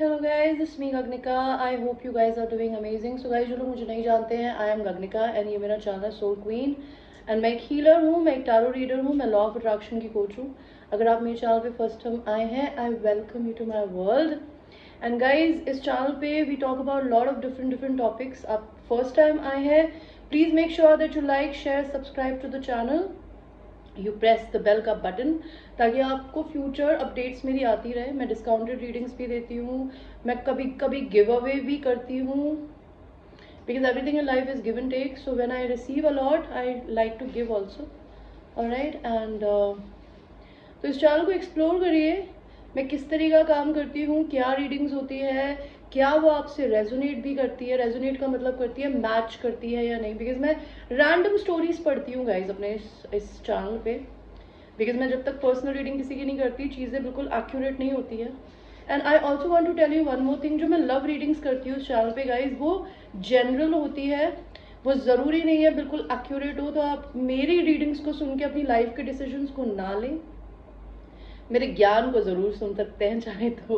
Hello guys, it's me Gagnika. I hope you guys are doing amazing. So guys, जो लोग मुझे नहीं जानते हैं, I am Gagnika and ये मेरा चैनल है Soul Queen and मैं एक हीलर हूँ, मैं एक टैरो रीडर हूँ, मैं लॉ ऑफ अट्रैक्शन की कोच हूँ. अगर आप मेरे चैनल पे फर्स्ट टाइम आए हैं, I welcome you to my world. And guys, इस चैनल पे we talk about lot of different topics. आप फर्स्ट टाइम आए हैं, please make sure that you like, share, subscribe to the channel. You press the bell का button ताकि आपको future updates मेरी आती रहे. मैं डिस्काउंटेड रीडिंग्स भी देती हूँ, मैं कभी कभी गिव अवे भी करती हूँ, because everything in life is give and take. So when I receive a lot I like to give also. Alright, and तो इस चैनल को एक्सप्लोर करिए. मैं किस तरीका काम करती हूँ, क्या रीडिंग्स होती है, क्या वो आपसे रेजोनेट भी करती है. रेजोनेट का मतलब करती है मैच करती है या नहीं, बिकॉज मैं रैंडम स्टोरीज पढ़ती हूँ गाइज अपने इस चैनल पे. बिकॉज मैं जब तक पर्सनल रीडिंग किसी की नहीं करती, चीज़ें बिल्कुल एक्यूरेट नहीं होती है. And I also want to tell you one more thing. जो मैं लव रीडिंग्स करती हूँ उस चैनल पे गाइज, वो जनरल होती है, वो ज़रूरी नहीं है बिल्कुल एक्यूरेट हो. तो आप मेरी रीडिंग्स को सुन के अपनी लाइफ के डिसीजंस को ना लें, मेरे ज्ञान को ज़रूर सुन सकते हैं चाहे तो.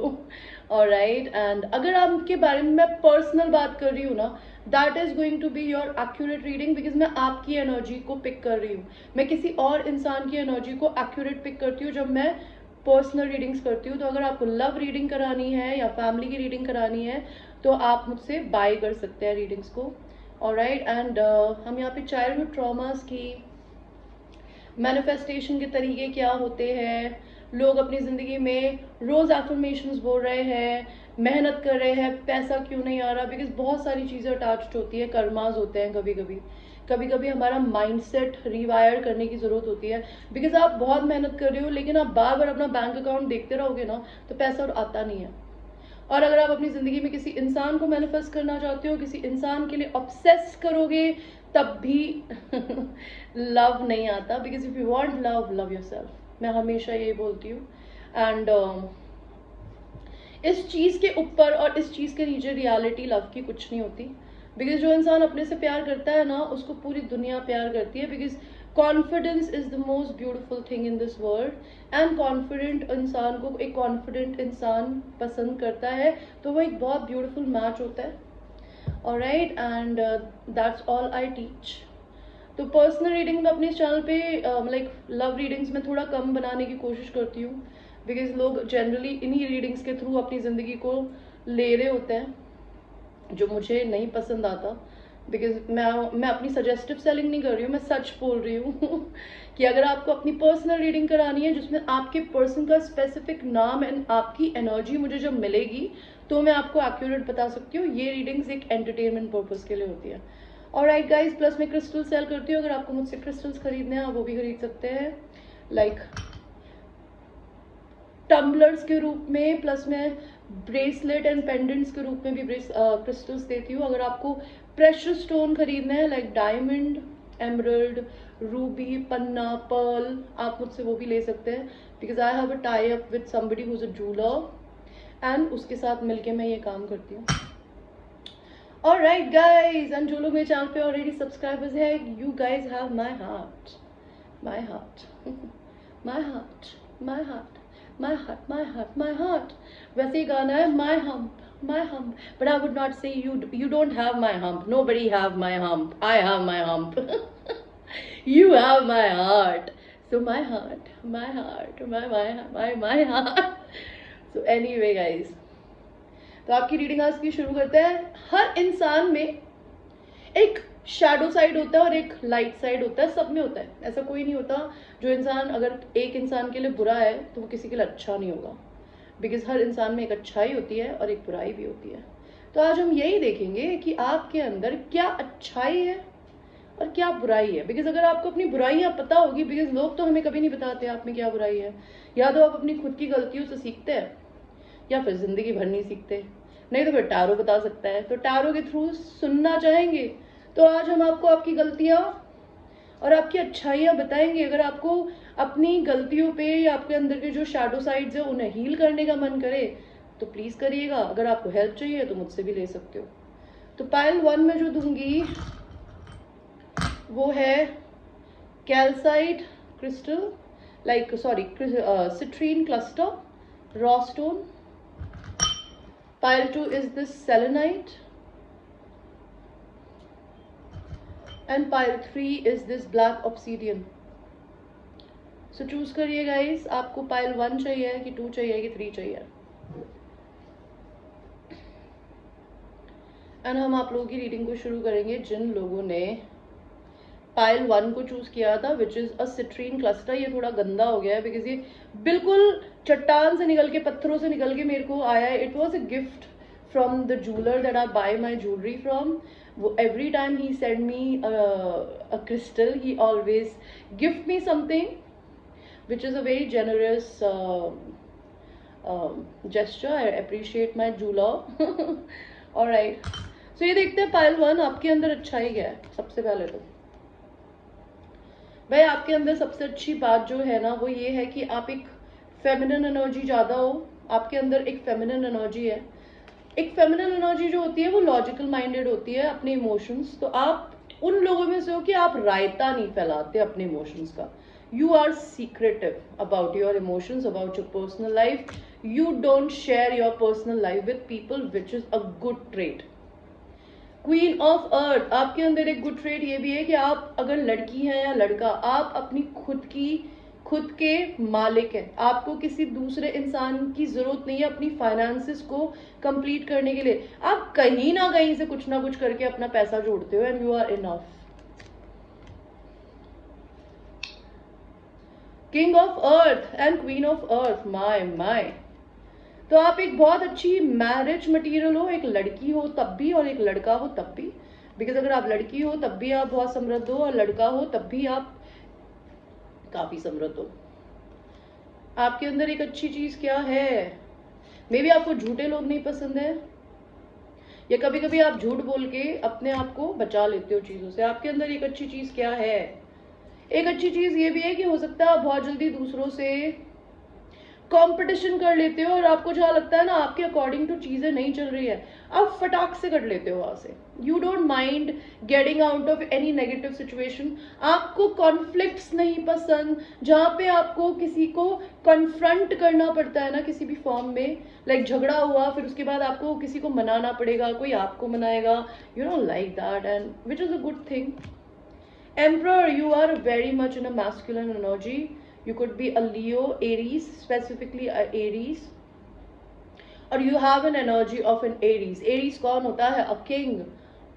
ऑलराइट, एंड अगर आपके बारे में मैं पर्सनल बात कर रही हूँ ना, that is going to be your accurate reading, because मैं आपकी एनर्जी को पिक कर रही हूँ. मैं किसी और इंसान की एनर्जी को एक्यूरेट पिक करती हूँ जब मैं पर्सनल रीडिंग्स करती हूँ. तो अगर आपको लव रीडिंग करानी है या फैमिली की रीडिंग करानी है तो आप मुझसे बाय कर सकते हैं रीडिंग्स को. ऑलराइट, एंड हम यहाँ पे चाइल्डहुड ट्रॉमास की मैनिफेस्टेशन के तरीके क्या होते हैं, लोग अपनी ज़िंदगी में रोज़ एफर्मेशंस बोल रहे हैं, मेहनत कर रहे हैं, पैसा क्यों नहीं आ रहा, बिकॉज बहुत सारी चीज़ें अटैच्ड होती है, कर्मास होते हैं. कभी कभी हमारा माइंडसेट रिवायर करने की ज़रूरत होती है. बिकॉज आप बहुत मेहनत कर रहे हो लेकिन आप बार बार अपना बैंक अकाउंट देखते रहोगे ना, तो पैसा आता नहीं है. और अगर आप अपनी ज़िंदगी में किसी इंसान को मैनिफेस्ट करना चाहते हो, किसी इंसान के लिए ऑब्सेस करोगे, तब भी लव नहीं आता. Because if you want love, love yourself. मैं हमेशा यही बोलती हूँ. एंड इस चीज़ के ऊपर और इस चीज़ के नीचे रियलिटी लव की कुछ नहीं होती. बिकॉज जो इंसान अपने से प्यार करता है ना, उसको पूरी दुनिया प्यार करती है. Because confidence is the most beautiful thing in this world. And confident इंसान को एक कॉन्फिडेंट इंसान पसंद करता है, तो वो एक बहुत ब्यूटिफुल मैच होता है. Alright, and that's all I teach. तो पर्सनल रीडिंग में अपने चैनल पे लाइक लव रीडिंग्स में थोड़ा कम बनाने की कोशिश करती हूँ. बिकॉज लोग जनरली इन्हीं रीडिंग्स के थ्रू अपनी ज़िंदगी को ले रहे होते हैं, जो मुझे नहीं पसंद आता. बिकॉज मैं अपनी सजेस्टिव सेलिंग नहीं कर रही हूँ, मैं सच बोल रही हूँ कि अगर आपको अपनी पर्सनल रीडिंग करानी है जिसमें आपके पर्सन का स्पेसिफिक नाम एंड आपकी एनर्जी मुझे जब मिलेगी, तो मैं आपको एक्यूरेट बता सकती हूँ. ये रीडिंग्स एक एंटरटेनमेंट पर्पज़ के लिए होती है. ऑलराइट गाइज, प्लस मैं क्रिस्टल सेल करती हूँ. अगर आपको मुझसे क्रिस्टल्स खरीदने हैं आप वो भी खरीद सकते हैं, लाइक टम्बलर्स के रूप में. प्लस मैं ब्रेसलेट एंड पेंडेंट्स के रूप में भी क्रिस्टल्स देती हूँ. अगर आपको प्रेशर स्टोन खरीदने हैं लाइक डायमंड, एमरल्ड, रूबी, पन्ना, पर्ल, आप मुझसे वो भी ले सकते हैं. Because I have a tie up with somebody who is a jeweller and उसके साथ मिलके मैं ये काम करती हूँ. Alright guys, and जो लोग मेरे चैनल पे ऑलरेडी सब्सक्राइबर्स है, you guys have my heart, my heart, my heart, my heart, my heart, my heart, my heart. वैसे ही गाना है my hump, my hump, but I would not say you don't have my hump. Nobody have my hump. I have my hump. You have my heart. So my heart, my heart, my heart. So anyway guys, तो आपकी reading आज की शुरू करते हैं. हर इंसान में एक शैडो साइड होता है और एक लाइट साइड होता है, सब में होता है. ऐसा कोई नहीं होता जो इंसान अगर एक इंसान के लिए बुरा है तो वो किसी के लिए अच्छा नहीं होगा. बिकॉज हर इंसान में एक अच्छाई होती है और एक बुराई भी होती है. तो आज हम यही देखेंगे कि आपके अंदर क्या अच्छाई है और क्या बुराई है. बिकॉज अगर आपको अपनी बुराइयाँ पता होगी, बिकॉज लोग तो हमें कभी नहीं बताते आप में क्या बुराई है, या तो आप अपनी खुद की गलतियों से सीखते हैं या फिर जिंदगी भर नहीं सीखते, नहीं तो फिर टैरो बता सकता है. तो टैरो के थ्रू सुनना चाहेंगे तो आज हम आपको आपकी गलतियां और आपकी अच्छाइयां बताएंगे. अगर आपको अपनी गलतियों पे या आपके अंदर के जो शैडो साइड्स है उन्हें हील करने का मन करे तो प्लीज करिएगा. अगर आपको हेल्प चाहिए तो मुझसे भी ले सकते हो. तो पाइल 1 में जो दूंगी वो है calcite crystal, like sorry citrine cluster, raw stone, Pile 2 is this selenite. And pile 3 is this black obsidian. So choose करिए guys, आपको pile 1 चाहिए कि 2 चाहिए कि 3 चाहिए. एंड हम आप लोगों की रीडिंग को शुरू करेंगे जिन लोगों ने पाइल 1 को चूज किया था, विच इज अ सिट्रीन क्लस्टर. ये थोड़ा गंदा हो गया है बिकॉज ये बिल्कुल चट्टान से निकल के, पत्थरों से निकल के मेरे को आया है. It was a gift from the jeweller that I bye my jewellery from. Every time he send me a crystal, he always gift me something which is a very generous gesture. I appreciate my jeweler. Alright, so ये देखते हैं pile 1 आपके अंदर अच्छा ही गया है. सबसे पहले तो भाई आपके अंदर सबसे अच्छी बात जो है ना वो ये है कि आप एक फेमिनिन एनर्जी ज़्यादा हो. आपके अंदर एक फेमिनिन एनर्जी है. एक फेमिनिन एनर्जी जो होती है वो लॉजिकल माइंडेड होती है, अपने इमोशंस. तो आप उन लोगों में से हो कि आप रायता नहीं फैलाते अपने इमोशंस का. You are secretive about your emotions, about your personal life. You don't share your personal life with people, which is a good trait. Queen of Earth, आपके अंदर एक good trait ये भी है कि आप अगर लड़की हैं या लड़का, आप अपनी खुद के मालिक हैं. आपको किसी दूसरे इंसान की जरूरत नहीं है अपनी फाइनेंसेस को कंप्लीट करने के लिए. आप कहीं ना कहीं से कुछ ना कुछ करके अपना पैसा जोड़ते हो and you are enough. King of earth and queen of earth, my. तो आप एक बहुत अच्छी मैरिज मटेरियल हो. एक लड़की हो तब भी और एक लड़का हो तब भी. बिकॉज अगर आप लड़की हो तब भी आप बहुत समृद्ध हो और लड़का हो तब भी आप काफी समृद्ध हो. आपके अंदर एक अच्छी चीज क्या है? मे बी आपको झूठे लोग नहीं पसंद है या कभी कभी आप झूठ बोल के अपने आप को बचा लेते हो चीजों से. आपके अंदर एक अच्छी चीज क्या है? एक अच्छी चीज ये भी है कि हो सकता है आप बहुत जल्दी दूसरों से कंपटीशन कर लेते हो और आपको जहां लगता है ना आपके अकॉर्डिंग टू चीजें नहीं चल रही है, आप फटाक से कर लेते हो वहां से. You don't mind getting out of any negative situation. आपको कॉन्फ्लिक्ट्स नहीं पसंद जहां पे आपको किसी को कन्फ्रंट करना पड़ता है ना किसी भी फॉर्म में. लाइक झगड़ा हुआ फिर उसके बाद आपको किसी को मनाना पड़ेगा, कोई आपको मनाएगा. You don't like that and which is a good thing. Emperor, you are very much in a masculine energy. You could be a Leo, Aries, specifically a Aries, or you have an energy of an Aries. Aries कौन होता है? A king.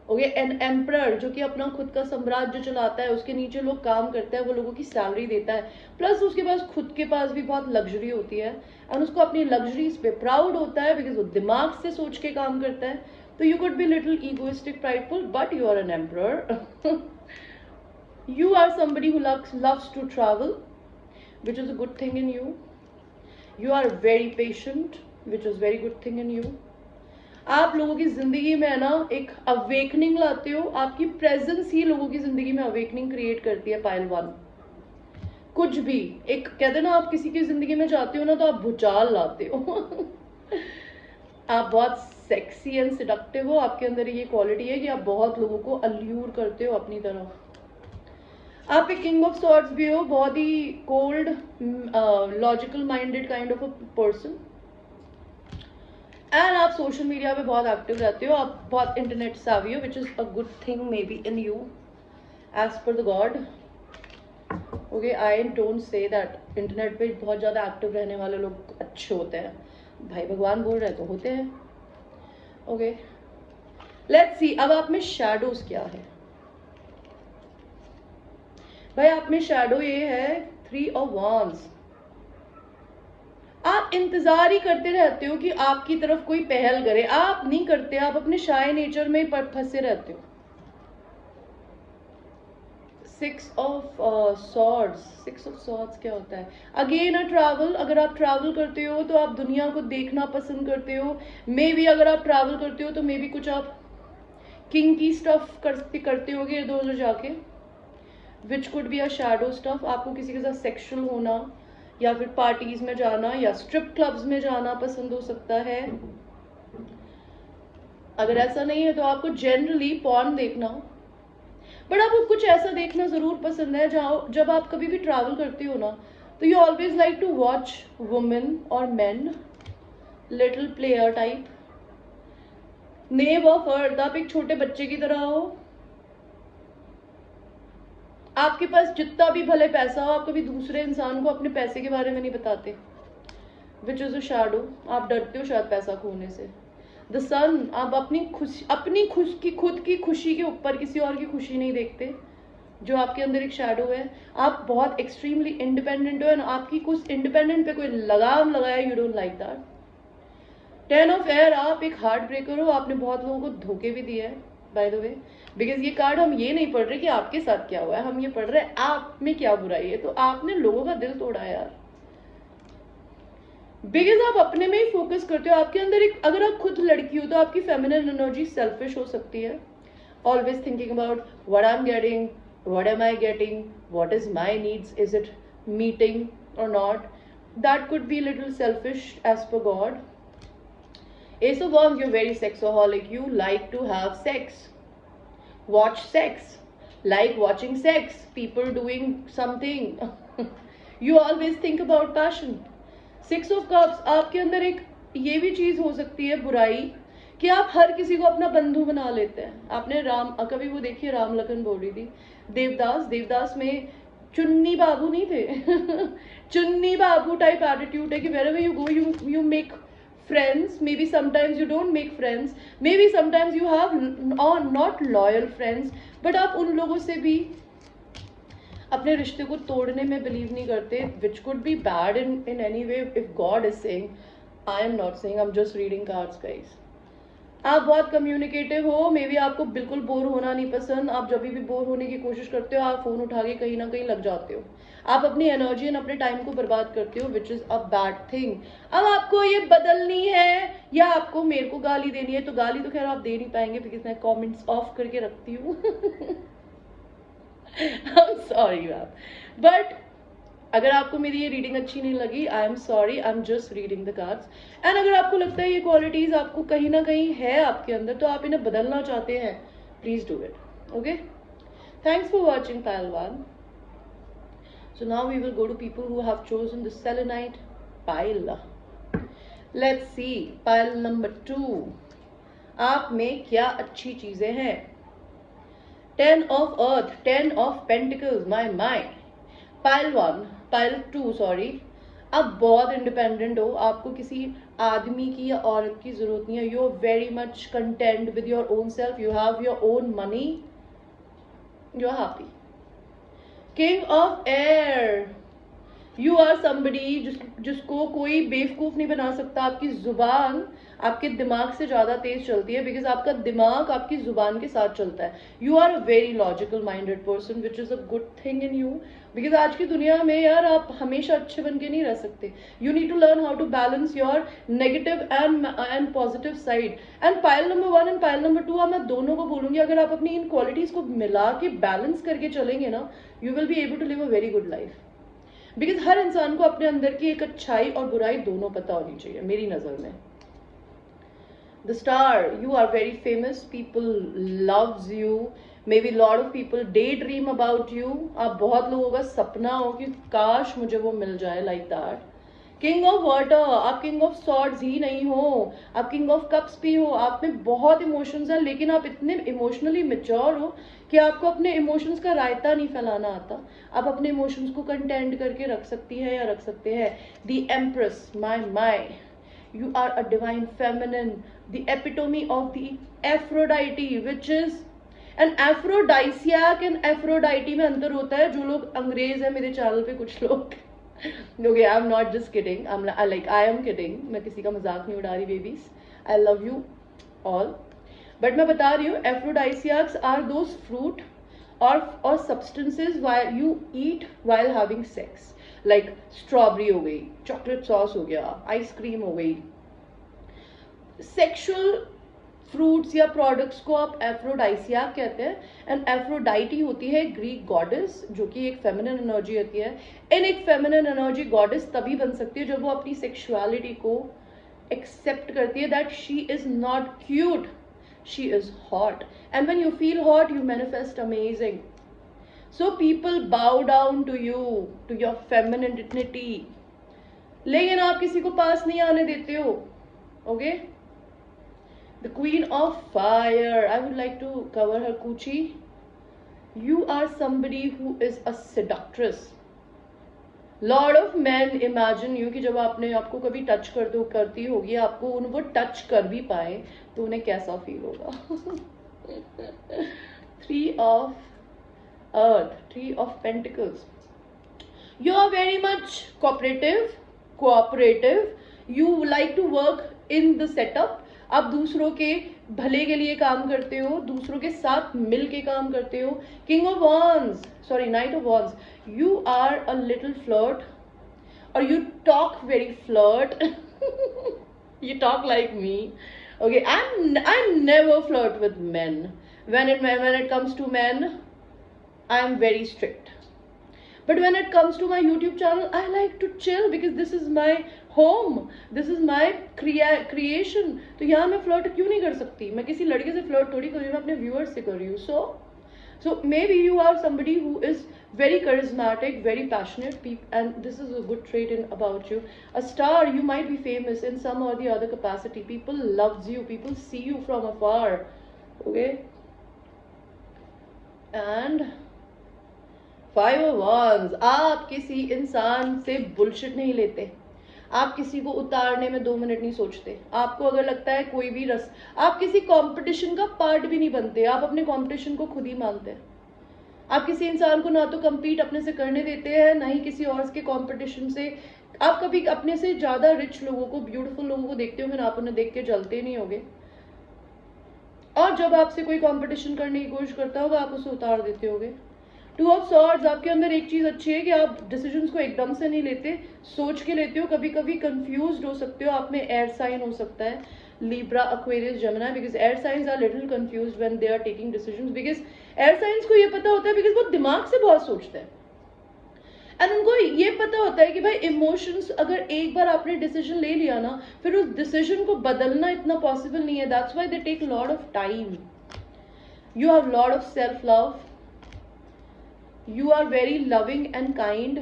Okay, an emperor जो कि अपना खुद का साम्राज्य चलाता है, उसके नीचे लोग काम करते हैं, वो लोगों की सैलरी देता है, प्लस उसके पास खुद के पास भी बहुत लग्जरी होती है और उसको अपनी लग्जरीज पे प्राउड होता है बिकॉज वो दिमाग से सोच के काम करता है. तो you could be little egoistic, prideful, but you are an emperor. You are somebody who loves to travel, which is a good thing in you. You are very patient, which is very good thing in you. आप लोगों की जिंदगी में है ना एक awakening लाते हो. आपकी प्रेजेंस ही लोगों की जिंदगी में अवेकनिंग क्रिएट करती है. पाइल 1 कुछ भी एक कहते ना, आप किसी की जिंदगी में जाते हो ना तो आप भूचाल लाते हो. आप बहुत सेक्सी एंड सिडक्टिव हो. आपके अंदर ये क्वालिटी है कि आप बहुत लोगों को अल्यूर करते हो अपनी तरफ. आप एक किंग ऑफ सॉर्ड्स भी हो, बहुत ही cold, logical minded kind of a person. And आप सोशल मीडिया पे बहुत एक्टिव रहते हो. आप बहुत इंटरनेट सावी हो, which is a good thing maybe in you as per the god. Okay, I don't say that internet पे बहुत ज़्यादा एक्टिव रहने वाले लोग अच्छे होते हैं. भाई भगवान बोल रहे तो होते हैं. ओके, लेट्स सी अब आप में शैडोज क्या है. भाई आप में शैडो ये है 3 of Wands. आप इंतजार ही करते रहते हो कि आपकी तरफ कोई पहल करे. आप नहीं करते, आप अपने शाय नेचर में फंसे रहते हो. 6 of Swords क्या होता है? Again a travel. अगर आप ट्रैवल करते हो तो आप दुनिया को देखना पसंद करते हो. मे बी अगर आप ट्रैवल करते हो तो मे बी कुछ आप किंग की स्टफ करते होगे इधर उधर जाके, which could be a shadow stuff. आपको किसी के साथ सेक्सुअल होना या फिर पार्टीज में जाना या स्ट्रिप क्लब्स में जाना पसंद हो सकता है. अगर ऐसा नहीं है तो आपको जनरली पॉर्न देखना, बट आपको कुछ ऐसा देखना जरूर पसंद है जब आप कभी भी ट्रैवल करते हो ना तो you always like to watch women और men, little player type. Knave of earth, आप एक छोटे बच्चे की तरह हो। आपके पास जितना भी भले पैसा हो, आप कभी दूसरे इंसान को अपने पैसे के बारे में नहीं बताते, विच इज अ शैडो। आप डरते हो शायद पैसा खोने से। द सन, आप खुद की खुशी के ऊपर किसी और की खुशी नहीं देखते, जो आपके अंदर एक शैडो है। आप बहुत एक्सट्रीमली इंडिपेंडेंट हो, एंड आपकी कुछ इंडिपेंडेंट पे कोई लगाम लगाया, you don't like that. 10 of air, आप एक हार्ट ब्रेकर हो। आपने बहुत लोगों को धोखे भी दिया है, बाय द वे, बिकॉज ये कार्ड हम ये नहीं पढ़ रहे कि आपके साथ क्या हुआ है, हम ये पढ़ रहे हैं आप में क्या बुराई है। तो आपने लोगों का दिल तोड़ा है यार, बिकॉज आप अपने में ही फोकस करते हो। आपके अंदर एक, अगर आप खुद लड़की हो तो आपकी फेमिनिन एनर्जी सेल्फिश हो सकती है, always thinking about what I am getting, what am I getting, what is my needs, is it meeting और not. That could be little selfish as per God. Ace of Wands, you're very sexaholic. You like to have sex. Watch sex. Like watching sex. People doing something. You always think about passion. 6 of Cups, आपके अंदर एक ये भी चीज हो सकती है बुराई, कि आप हर किसी को अपना बंधु बना लेते हैं। आपने कभी वो देखिए राम लखन बोल रही थी, देवदास में चुन्नी बाबू नहीं थे। चुन्नी बाबू टाइप एटीट्यूड है कि wherever you go, you make friends. Maybe sometimes you don't make friends, maybe sometimes you have not loyal friends, but आप उन लोगों से भी अपने रिश्ते को तोड़ने में बिलीव नहीं करते, which could be bad in any way if God is saying. I am not saying, I'm just reading cards guys. आप बहुत कम्युनिकेटिव हो, मे बी आपको बिल्कुल बोर होना नहीं पसंद। आप जब भी बोर होने की कोशिश करते हो, आप फोन उठा के कहीं ना कहीं लग जाते हो। आप अपनी एनर्जी एंड अपने टाइम को बर्बाद करते हो, which is a bad thing. अब आपको ये बदलनी है या आपको मेरे को गाली देनी है, तो गाली तो खैर आप दे नहीं पाएंगे बिकॉज मैं कमेंट्स ऑफ करके रखती हूँ। I am sorry ma'am, but अगर आपको मेरी ये रीडिंग अच्छी नहीं लगी, I am sorry, I am just reading the cards. And अगर आपको लगता है ये क्वालिटीज आपको कहीं ना कहीं है आपके अंदर, तो आप इन्हें बदलना चाहते हैं, please do it. Okay, thanks for watching Payal 1। So now we will go to people who have chosen the selenite pile. Let's see, pile number 2, आप में क्या अच्छी चीजें हैं। 10 of earth, 10 of pentacles, my pile 1, pile 2 sorry. आप बहुत independent हो, आपको किसी आदमी की या औरत की जरूरत नहीं है। You are very much content with your own self, you have your own money, you are happy. King of air, you are somebody जिसको कोई बेवकूफ नहीं बना सकता। आपकी जुबान आपके दिमाग से ज्यादा तेज चलती है, बिकॉज आपका दिमाग आपकी जुबान के साथ चलता है। You are a very logical minded person, which is a good thing in you, because आज की दुनिया में यार आप हमेशा अच्छे बन के नहीं रह सकते। You need to learn how to balance your negative and positive side. And pile number 1 and pile number 2, मैं दोनों को बोलूंगी, अगर आप अपनी इन क्वालिटीज को मिला के बैलेंस करके चलेंगे ना, you will be able to live a very good life. Because हर इंसान को अपने अंदर की एक अच्छाई और बुराई दोनों पता होनी चाहिए मेरी नजर में। The star, you are very famous, people loves you, maybe lot of people daydream about you. आप बहुत लोगों का सपना हो कि काश मुझे वो मिल जाए, like that. King of water, आप किंग ऑफ सॉर्ड्स ही नहीं हो, आप किंग ऑफ कप्स भी हो। आप में बहुत इमोशंस हैं, लेकिन आप इतने इमोशनली मेच्योर हो कि आपको अपने इमोशंस का रायता नहीं फैलाना आता। आप अपने इमोशंस को कंटेंट करके रख सकती है या रख सकते हैं। The empress, my you are a divine feminine, the epitome of the Aphrodite, which is an aphrodisiac and Aphrodite में अंतर होता है। जो लोग अंग्रेज है मेरे चैनल पे, कुछ लोग okay, I'm not just kidding, I am kidding, मैं किसी का मजाक नहीं उड़ा रही babies, I love you all, but मैं बता रही हूँ Aphrodisiacs are those fruit or substances while you eat while having sex, like strawberry हो गई, चॉकलेट सॉस हो गया, आइसक्रीम हो गई। सेक्सुअल फ्रूट्स या प्रोडक्ट्स को आप एफ्रोडाइसियाक कहते हैं। एंड एफ्रोडाइटी होती है ग्रीक गॉडेस, जो कि एक फेमिनिन एनर्जी होती है। इन एक फेमिनिन एनर्जी गॉडेस तभी बन सकती है जब वो अपनी सेक्सुअलिटी को एक्सेप्ट करती है, that she is not cute, she is hot, and when you feel hot you manifest amazing. So people bow down to you, to your femininity, लेकिन आप किसी को पास नहीं आने देते हो। Okay, The Queen of Fire. I would like to cover her coochie. You are somebody who is a seductress. Lord of Men imagine you कि जब आपने आपको कभी टच करती होगी, आपको वो टच कर भी पाए तो उन्हें कैसा फील होगा. 3 of Earth, 3 of Pentacles. You are very much cooperative. You like to work in the setup. आप दूसरों के भले के लिए काम करते हो, दूसरों के साथ मिल के काम करते हो. King of Wands, sorry, Knight of Wands. You are a little flirt, or you talk very flirt. You talk like me. Okay, I never flirt with men. When it comes to men, I am very strict. But when it comes to my YouTube channel, I like to chill because this is my home. This is my creation. तो यहाँ मैं flirt क्यों नहीं कर सकती? मैं किसी लड़के से flirt थोड़ी कर रही हूँ, मैं अपने viewers से कर रही हूँ. So maybe you are somebody who is very charismatic, very passionate, and this is a good trait about you. A star, you might be famous in some or the other capacity. People loves you. People see you from afar. Okay? And 5 of Wands. आप किसी इंसान से bullshit नहीं लेते. आप किसी को उतारने में 2 मिनट नहीं सोचते. आपको अगर लगता है कोई भी आप किसी कंपटीशन का पार्ट भी नहीं बनते. आप अपने कंपटीशन को खुद ही मानते हैं. आप किसी इंसान को ना तो compete अपने से करने देते हैं, ना ही किसी और के कंपटीशन से. आप कभी अपने से ज्यादा रिच लोगों को, ब्यूटीफुल लोगों को देखते होंगे ना, आप उन्हें देख के जलते नहीं होगे. और जब आपसे कोई कंपटीशन करने की कोशिश करता होगा, आप उसे उतार देते होगे. 2 of Swords. आपके अंदर एक चीज अच्छी है कि आप डिसीजंस को एकदम से नहीं लेते, सोच के लेते हो. कभी कभी कंफ्यूज्ड हो सकते हो. आप में एयर साइन हो सकता है, Libra, Aquarius, Gemini, because air signs are little confused when they are taking decisions, because air signs को ये पता होता है because वो दिमाग से बहुत सोचते हैं. एंड उनको ये पता होता है कि भाई इमोशंस, अगर एक बार आपने डिसीजन ले लिया ना, फिर उस डिसीजन को बदलना इतना पॉसिबल नहीं है. That's why they take lot of time. You have lot of self love. You are very loving and kind.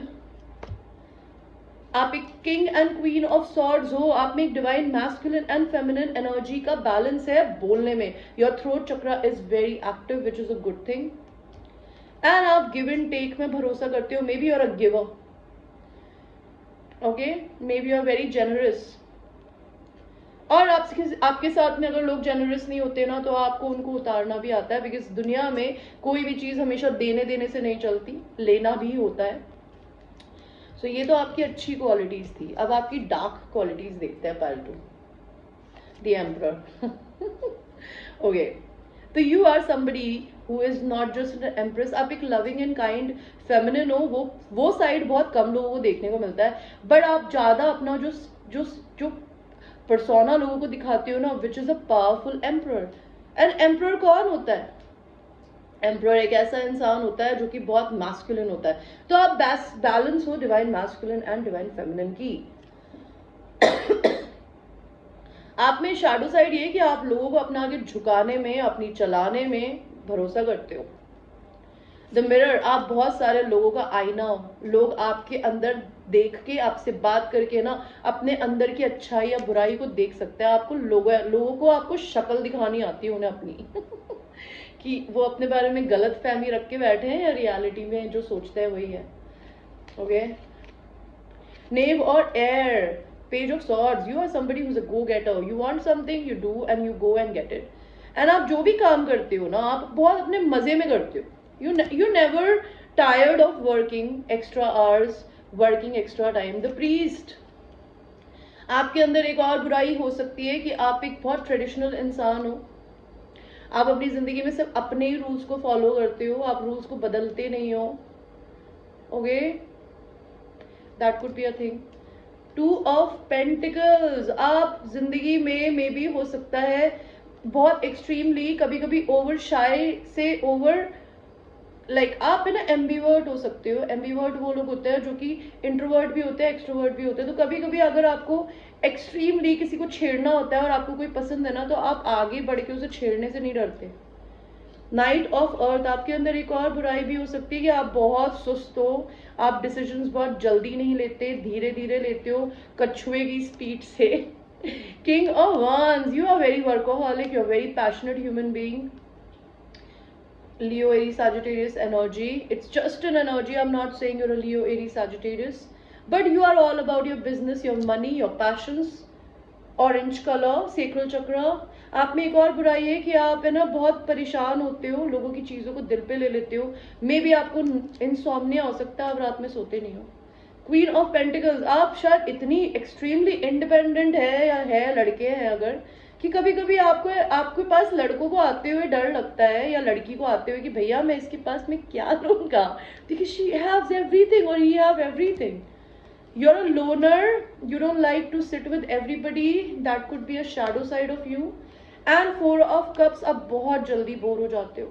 आप एक king and queen of swords हो. आप में एक divine masculine and feminine energy का बैलेंस है बोलने में. Your throat chakra is very active, which is a good thing. And आप गिव एंड टेक में भरोसा करते हो. Maybe you are a giver. Okay, maybe you are very generous. और आपके साथ में अगर लोग जेनरस नहीं होते ना, तो आपको उनको उतारना भी आता है. बिकॉज दुनिया में कोई भी चीज हमेशा देने से नहीं चलती, लेना भी होता है. सो ये तो आपकी अच्छी क्वालिटीज थी. अब आपकी डार्क क्वालिटीज देखते हैं. Part 2, the emperor. ओके, तो you are somebody who is not just an empress. आप एक लविंग एंड काइंड फेमिनिन हो. वो साइड बहुत कम लोगों को देखने को मिलता है. बट आप ज्यादा अपना जो पर्सोना लोगों को दिखाते हो ना, विच is a powerful emperor. And emperor कौन होता है? एम्परर एक ऐसा इंसान होता है जो कि बहुत मैस्कुलिन होता है. तो आप बैलेंस हो divine masculine and divine feminine की. आप में शैडो साइड ये कि आप लोगों को अपना आगे झुकाने में, अपनी चलाने में भरोसा करते हो. The mirror. आप बहुत सारे लोगों का आईना हो. लोग आपके अंदर देख के, आपसे बात करके ना, अपने अंदर की अच्छाई या बुराई को देख सकते हैं. आपको लोगों को आपको शक्ल दिखानी आती है उन्हें अपनी कि वो अपने बारे में गलत फहमी रख के बैठे हैं या रियलिटी में जो सोचते हैं वही है. ओके, नेव और air. Page of swords. You are somebody who is a go getter. You want something, you do and you go and get it. And आप जो भी काम करते हो ना, आप बहुत अपने मजे में करते हो. You never tired of working extra hours, working extra time. The priest. आपके अंदर एक और बुराई हो सकती है कि आप एक बहुत ट्रेडिशनल इंसान हो. आप अपनी जिंदगी में सिर्फ अपने ही रूल्स को फॉलो करते हो. आप रूल्स को बदलते नहीं हो. Okay, that could be a thing. 2 of Pentacles. आप जिंदगी में मे बी हो सकता है बहुत एक्सट्रीमली, कभी कभी ओवर शाय से ओवर आप है ना एम्बीवर्ट हो सकते हो. एम्बीवर्ट वो लोग होते हैं जो कि इंट्रोवर्ट भी होते हैं, एक्सट्रोवर्ट भी होते हैं. तो कभी कभी अगर आपको एक्सट्रीमली किसी को छेड़ना होता है और आपको कोई पसंद है ना, तो आप आगे बढ़ के उसे छेड़ने से नहीं डरते. Night of earth. आपके अंदर एक और बुराई भी हो सकती है कि आप बहुत सुस्त हो. आप डिसीजंस बहुत जल्दी नहीं लेते, धीरे धीरे लेते हो, कछुए की स्पीड से. King of Wands, you are very workaholic, you're very passionate human being. Leo, Aries, Sagittarius energy. It's just an energy. I'm not saying you're a Leo, Aries, Sagittarius. But you are all about your business, your money, your passions. Orange color, sacral chakra. आप में एक और बुराई है कि आप है ना बहुत परेशान होते हो, लोगों की चीज़ों को दिल पे ले लेते हो. मे बी आपको इंसोम्निया हो सकता है, आप रात में सोते नहीं हो. क्वीन ऑफ पेंटिकल्स, आप शायद इतनी एक्सट्रीमली इंडिपेंडेंट है या है लड़के हैं अगर, कि कभी कभी आपको आपके पास लड़कों को आते हुए डर लगता है या लड़की को आते हुए कि भैया मैं इसके पास में क्या लूंगा, बिकॉज शी हैव्स एवरीथिंग और he have everything. You're a loner, you don't like to sit with everybody, that could be a shadow side of you. And 4 of cups, आप बहुत जल्दी बोर हो जाते हो,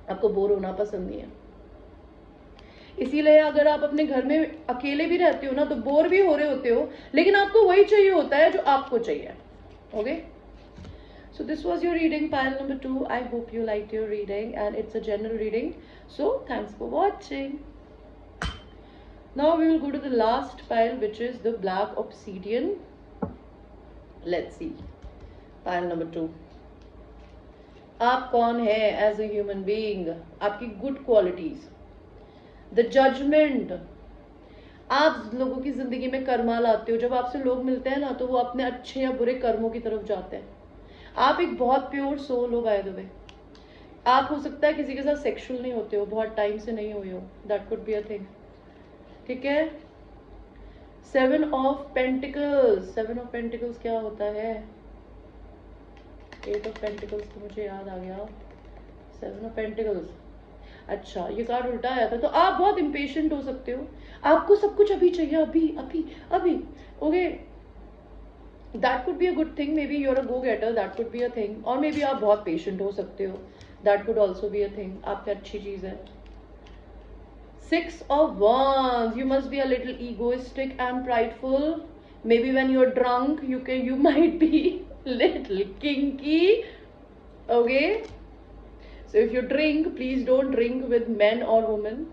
आपको बोर होना पसंद नहीं है. इसीलिए अगर आप अपने घर में अकेले भी रहते हो ना तो बोर भी हो रहे होते हो, लेकिन आपको वही चाहिए होता है जो आपको चाहिए. Okay, so this was your reading, pile number 2. I hope you liked your reading and it's a general reading, so thanks for watching. Now we will go to the last pile, which is the black obsidian. Let's see, pile number 2. आप कौन है as a human being, आपकी good qualities. The judgement, आप लोगों की जिंदगी में कर्मा लाते हो. जब आपसे लोग मिलते हैं ना तो वो अपने अच्छे या बुरे कर्मों की तरफ जाते हैं. आप एक बहुत प्योर सोल हो बाय द वे. आप हो सकता है किसी के साथ सेक्सुअल नहीं होते हो, बहुत टाइम से नहीं हुए हो, that could be a thing. ठीक है. 7 ऑफ पेंटिकल्स, 7 ऑफ पेंटिकल्स क्या होता है? 8 ऑफ पेंटिकल्स तो मुझे याद आ गया. 7 ऑफ पेंटिकल्स, अच्छा ये कार्ड उल्टा आया था. तो आप बहुत इम्पेशेंट हो सकते हो, आपको सब कुछ अभी चाहिए, अभी अभी अभी. Okay, that could be a good thing. Maybe you're a go getter, that could be a thing. और मे बी आप बहुत पेशेंट हो सकते हो, that could also be a thing. आप पे अच्छी चीज है. 6 of Wands, you must be a little egoistic and prideful. Maybe when you're drunk, you might be little kinky. Okay. So if you drink, please don't drink with men or women.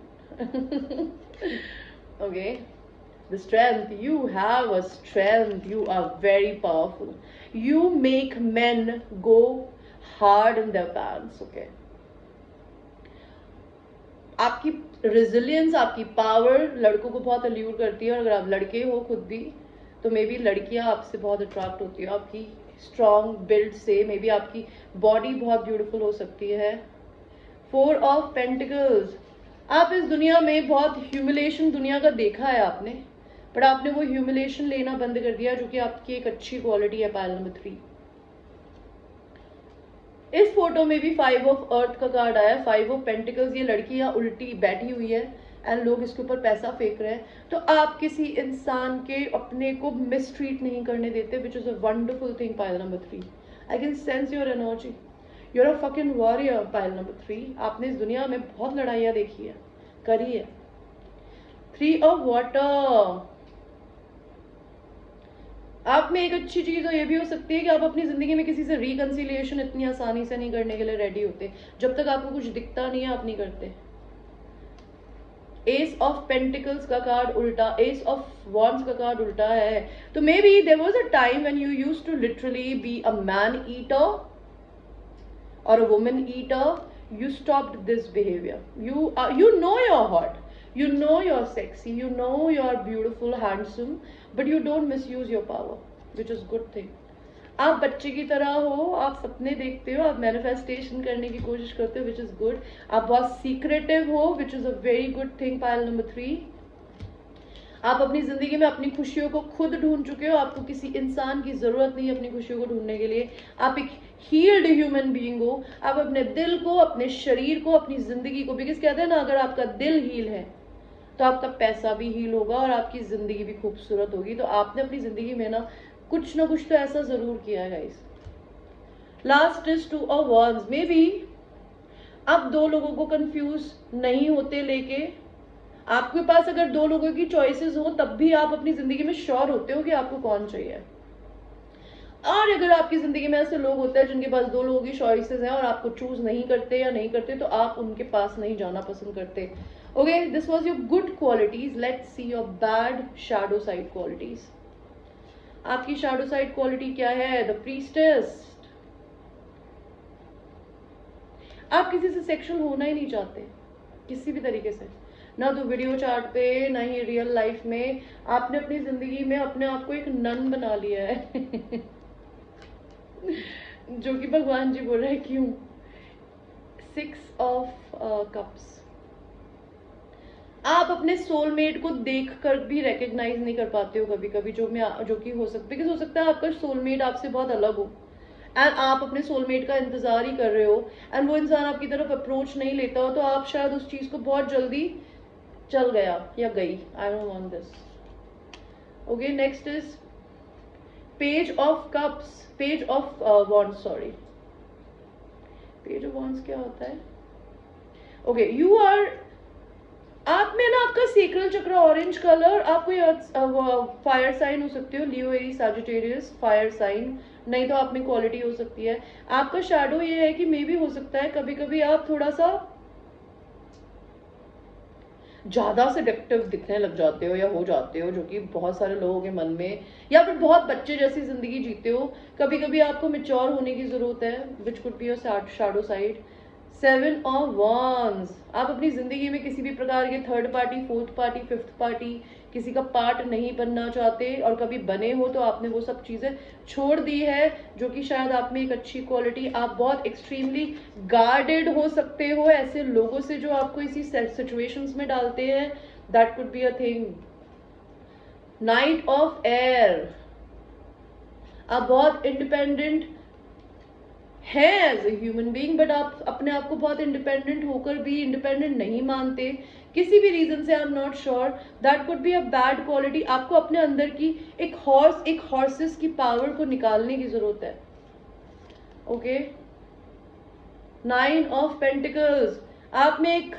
Okay. The strength, you have a strength, you are very powerful. You make men go hard in their pants. Okay. आपकी resilience, आपकी power लड़कों को बहुत अल्यूर करती है. और अगर आप लड़के हो खुद भी तो मे बी लड़कियां आपसे बहुत अट्रैक्ट होती है आपकी स्ट्रॉन्ग बिल्ड से. मे बी आपकी बॉडी बहुत ब्यूटीफुल हो सकती है. 4 ऑफ पेंटिकल्स, आप इस दुनिया में बहुत ह्यूमिलेशन दुनिया का देखा है आपने, बट आपने वो ह्यूमिलेशन लेना बंद कर दिया, जो कि आपकी एक अच्छी क्वालिटी है. Pile number 3. इस फोटो में भी 5 ऑफ अर्थ का कार्ड आया. 5 ऑफ पेंटिकल्स, ये लड़की यहाँ उल्टी बैठी हुई है एंड लोग इसके ऊपर पैसा फेंक रहे हैं. तो आप किसी इंसान के अपने को मिसट्रीट नहीं करने देते, विच is a wonderful thing. Pile number 3, I can sense your energy. You're a fucking warrior. Pile number 3, आपने इस दुनिया में बहुत लड़ाइयाँ देखी है, करी है. 3 ऑफ वाटर, आप में एक अच्छी चीज ये भी हो सकती है कि आप अपनी जिंदगी में किसी से रिकंसिलिएशन इतनी आसानी से नहीं करने के लिए रेडी होते. जब तक आपको कुछ दिखता नहीं है आप नहीं करते. एस ऑफ पेंटिकल्स का कार्ड उल्टा, एस ऑफ वॉन्ड्स का कार्ड उल्टा है. तो maybe there was a time when you used to literally be a man eater or a woman eater. You stopped this behavior. You know you're hot, you know you're sexy, you know you're beautiful, handsome, but you don't misuse your power, which is good thing. आप बच्चे की तरह हो, आप सपने देखते हो, आप मैनिफेस्टेशन करने की कोशिश करते हो, विच इज गुड. आप बहुत सीक्रेटिव हो, which is a very good thing. Pile number 3, आप अपनी जिंदगी में अपनी खुशियों को खुद ढूंढ चुके हो, आपको किसी इंसान की जरूरत नहीं है अपनी खुशियों को ढूंढने के लिए. आप एक हील्ड ह्यूमन बीइंग हो. आप अपने दिल को, अपने शरीर को, अपनी जिंदगी को, बिकॉज कहते हैं ना अगर आपका दिल हील है तो आपका पैसा भी हील होगा और आपकी जिंदगी भी खूबसूरत होगी. तो आपने अपनी जिंदगी में ना कुछ तो ऐसा जरूर किया है guys. Last is 2 of wands. May be आप 2 लोगों को कंफ्यूज नहीं होते लेके, आपके पास अगर 2 लोगों की चॉइसेस हो तब भी आप अपनी जिंदगी में श्योर होते हो कि आपको कौन चाहिए. और अगर आपकी जिंदगी में ऐसे लोग होते हैं जिनके पास 2 लोगों की चॉइसेस हैं और आपको चूज नहीं करते या नहीं करते, तो आप उनके पास नहीं जाना पसंद करते. Okay, this was your good qualities. Let's see your bad shadow side qualities. आपकी शैडो साइड क्वालिटी क्या है? The priestess. आप किसी से सेक्सुअल होना ही नहीं चाहते किसी भी तरीके से, ना तो वीडियो चार्ट पे ना ही रियल लाइफ में। आपने अपनी जिंदगी में अपने आप को एक नन बना लिया है जो कि भगवान जी बोल रहे हैं क्यों। 6 ऑफ कप्स। आप अपने सोलमेट को देखकर भी रिकग्नाइज नहीं कर पाते हो कभी कभी, जो कि हो सकता है आपका सोलमेट आपसे बहुत अलग हो एंड आप अपने सोलमेट का इंतजार ही कर रहे हो एंड वो इंसान आपकी तरफ अप्रोच नहीं लेता हो, तो आप शायद उस चीज को बहुत जल्दी चल गया या गई। I don't want this. Okay, next is page of cups, page of wands, sorry, page of wands क्या होता है? ओके, यू आर, आप में ना आपका सेक्रल चक्र ऑरेंज कलर, आप कोई फायर साइन हो सकते हो, लियो, एरीज, सैजिटेरियस, फायर साइन, नहीं तो आप में क्वालिटी हो सकती है। आपका शैडो ये है कि मे भी हो सकता है कभी कभी आप थोड़ा सा ज्यादा सेडक्टिव दिखने लग जाते हो या हो जाते हो, जो कि बहुत सारे लोगों के मन में, या फिर बहुत बच्चे जैसी जिंदगी जीते हो। कभी कभी आपको मेच्योर होने की जरूरत है, which could be your shadow side. 7 of wands. आप अपनी जिंदगी में किसी भी प्रकार के third party, fourth party, fifth party, किसी का पार्ट नहीं बनना चाहते, और कभी बने हो तो आपने वो सब चीजें छोड़ दी है, जो कि शायद आप में एक अच्छी क्वालिटी। आप बहुत एक्सट्रीमली गार्डेड हो सकते हो ऐसे लोगों से जो आपको इसी सिचुएशंस में डालते हैं, that could be a thing. Knight of air. आप बहुत इंडिपेंडेंट है as a human being, but आप अपने आप को बहुत इंडिपेंडेंट होकर भी इंडिपेंडेंट नहीं मानते किसी भी रीजन से। I am not sure, that could be a bad quality. आपको अपने अंदर की एक हॉर्सेस की पावर को निकालने की जरूरत है। Okay, 9 of pentacles. आप में एक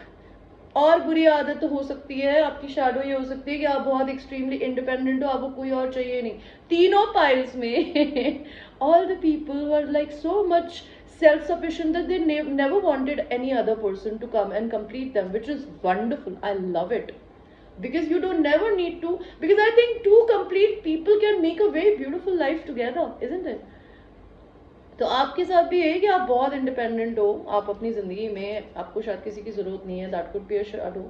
और बुरी आदत हो सकती है, आपकी शैडो ये हो सकती है कि आप बहुत एक्सट्रीमली इंडिपेंडेंट हो, आपको कोई और चाहिए नहीं। तीनों पाइल्स में all the people were like so much self-sufficient that they never wanted any other person to come and complete them, which is wonderful. I love it because you don't never need to, because I think two complete people can make a very beautiful life together, isn't it? तो आपके साथ भी है कि आप बहुत independent हो, आप अपनी जिंदगी में आपको शायद किसी की जरूरत नहीं है, that could be a shadow.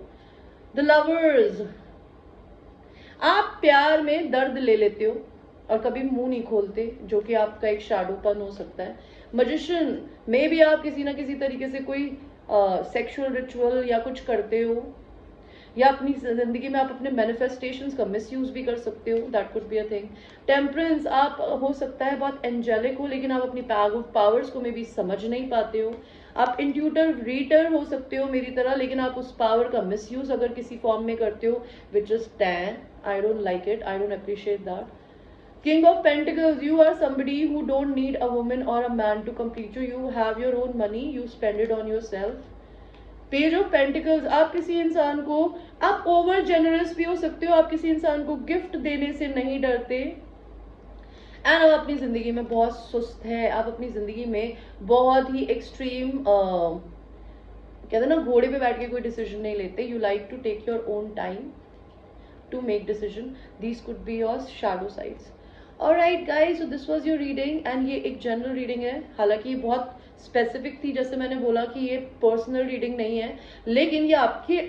The lovers. आप प्यार में दर्द ले लेते हो और कभी मुंह नहीं खोलते, जो कि आपका एक शैडोपन हो सकता है। मजिशियन, में भी आप किसी ना किसी तरीके से कोई सेक्सुअल रिचुअल या कुछ करते हो, या अपनी जिंदगी में आप अपने मैनिफेस्टेशंस का मिसयूज भी कर सकते हो, that could be a thing. Temperance, आप हो सकता है बहुत एंजेलिक हो, लेकिन आप अपनी पावर्स को में भी समझ नहीं पाते हो। आप इंट्यूटर रीडर हो सकते हो मेरी तरह, लेकिन आप उस पावर का मिसयूज अगर किसी फॉर्म में करते हो, which is tan. I don't like it, I don't appreciate that. King of Pentacles, you are somebody who don't need a woman or a man to complete you. You have your own money, you spend it on yourself. Page of pentacles, आप किसी इंसान को, आप over generous भी हो सकते हो, आप किसी इंसान को गिफ्ट देने से नहीं डरते एंड आप अपनी जिंदगी में बहुत सुस्त है, आप अपनी जिंदगी में बहुत ही एक्सट्रीम कहते हैं ना घोड़े पे बैठ के कोई डिसीजन नहीं लेते। You like to take your own time to make decision. These could be your shadow sides. Alright guys, so this was your reading and ये एक जनरल रीडिंग है, हालांकि ये बहुत स्पेसिफिक थी, जैसे मैंने बोला कि ये पर्सनल रीडिंग नहीं है, लेकिन ये आपके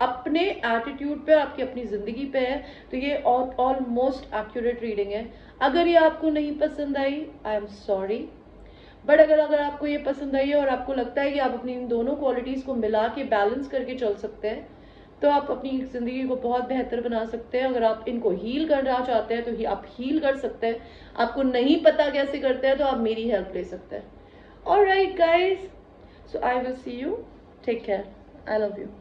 अपने एटीट्यूड पे, आपकी अपनी जिंदगी पे है, तो ये ऑलमोस्ट एक्यूरेट रीडिंग है। अगर ये आपको नहीं पसंद आई, आई एम सॉरी, बट अगर आपको ये पसंद आई है और आपको लगता है कि आप अपनी इन दोनों क्वालिटीज को मिला के बैलेंस करके चल सकते हैं, तो आप अपनी जिंदगी को बहुत बेहतर बना सकते हैं। अगर आप इनको हील करना चाहते हैं तो आप हील कर सकते हैं। आपको नहीं पता कैसे करते हैं तो आप मेरी हेल्प ले सकते हैं। Alright guys, so I will see you, take care, I love you.